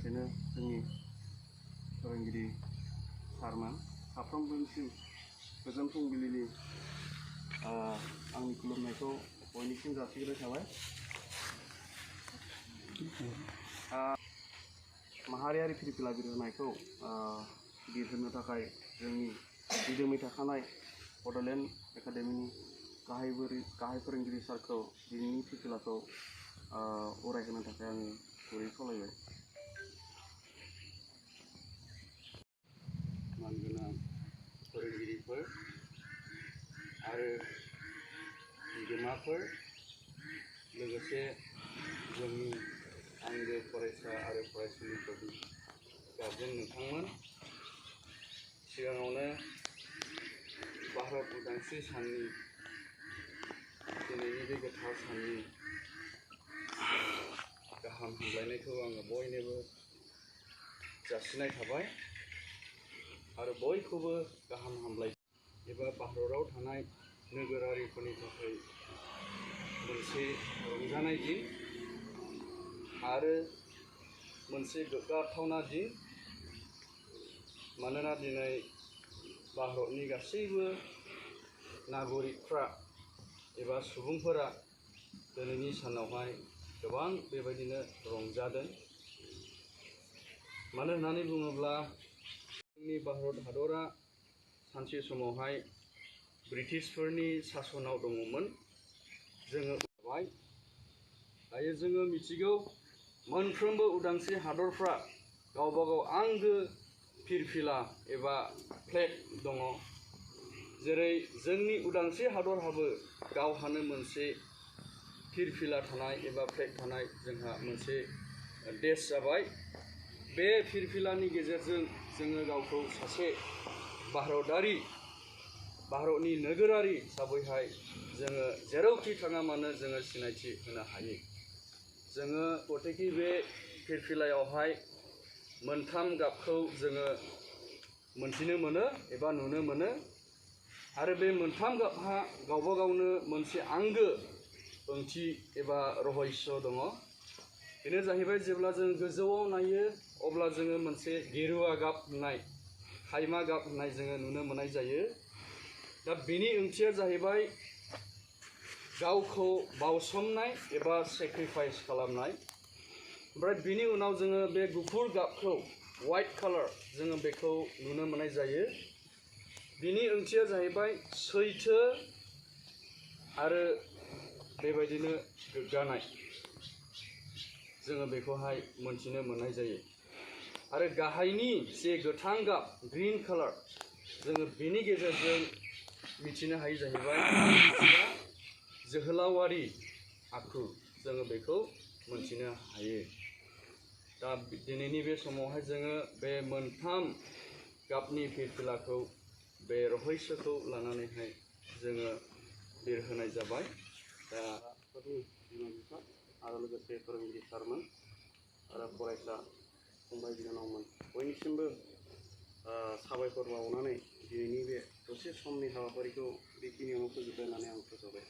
लोगोसेनो जोंनि फोरोंगिरि सारमोन साफ्रोमबोनिसिम गोजोन फुंबिलिनि आंनि खुलुमनायखौ बयनिसिम जासिहरनाय थाबाय। माहारियारि फिरफिला बिरहोनायखौ बिरहोनो थाखाय जोंनि दिदोमै थाखानाय बड'लेण्ड एकाडेमिनि गाहाय फोरोंगिरि सारखौ दिनैनि फिरफिलाखौ अरायहोनो थाखाय आङो गुरै खावलायबाय। मानगोनां फोरोंगिरिफोर आरो बिगोमाफोर लोगोसे जोंनि आंगो फरायसा आरो फरायसुलिफोरनि गारजेन नोंथांमोन, सिगाङावनो भारत उदांस्रि साननि दिनैनि बे गोथार साननि गाहाम हामलायनायखौ आङो बयनोबो जासिनाय थाबाय आरो बयखौबो गाहाम हामलाय एबा भारताव थानाय नोगोरारिफोरनि थाखाय मोनसे रंजानाय दिन आरो मोनसे गोग्गाथावना दिन। मानोना दिनै भारतनि गासैबो नागरिकफ्रा एबा सुबुंफोरा दिनैनि सानावहाय गोबां बेबायदिनो रंजादों। मानो होननानै बुङोब्ला जोंनि भारत हादरा सानसे समावहाय ब्रिटिशफोरनि सासनाव दङमोन। जोङो उदांबाय। दायो जोङो मिथिगौ मोनफ्रोमबो उदांस्रि हादरफ्रा गावबा गाव आंगो फिरफिला एबा फ्लेग दङ। जेरै जोंनि उदांस्रि हादरहाबो गावहानो मोनसे फिरफिला थानाय एबा फ्लेग थानाय जोंहा मोनसे देश जाबाय। बे फिरफिलानि गेजेरजों जोङो गावखौ सासे भारतनि नोगोरारि हिसाबैहाय जोङो जेरावखि थाङा मानो जोङो सिनायथि होनो हायो। जोङो गथेखि बे फिरफिलायावहाय मोनथाम गाबखौ जोङो मोनथिनो मोनो एबा नुनो मोनो आरो बे मोनथाम गाबहा गावबा गावनो मोनसे आंगो ओंथि एबा रहस्य दङ। बेनो जाहैबाय जेब्ला जों गोजौआव नायो अब्ला जोङो मोनसे गेरुवा गाब होननाय खायमा गाब होननाय जोङो नुनो मोननाय जायो। दा बेनि ओंथिया जाहैबाय गावखौ बावसोमनाय एबा सेक्रिफाइस खालामनाय। ओमफ्राय बिनि उनाव जोङो बे गुफुर गाबखौ वाइट कालार जोङो बेखौ नुनो मोननाय जायो। बिनि ओंथिया जाहैबाय सैथो आरो बेबायदिनो गोग्गानाय जोङो बेखौहाय मोनथिनो मोननाय जायो। आरो गाहायनि जे गोथां गाब ग्रीन कालार जोङो बेनि गेजेरजों मिथिनो हायो जाहैबाय जोहोलावारि आखु जोङो बेखौ मोनथिनो हायो। दा दिनैनि बे समावहाय जोङो बे मोनथाम गाबनि फिरफिलाखौ बे रहस्यखौ लानानैहाय जोङो बिरहोनाय जाबाय। दा बिमा बिफा आरो लोगोसे फोरोंगिरि सारमोन आरो फरायसा फंबाय बिनानावमोन बयनिसिमबो साबायखर बावनानै दिनैनि बे दसे समनि हाबाफारिखौ बेखिनियावनो फोजोबबाय होननानै आं फोजोबबाय।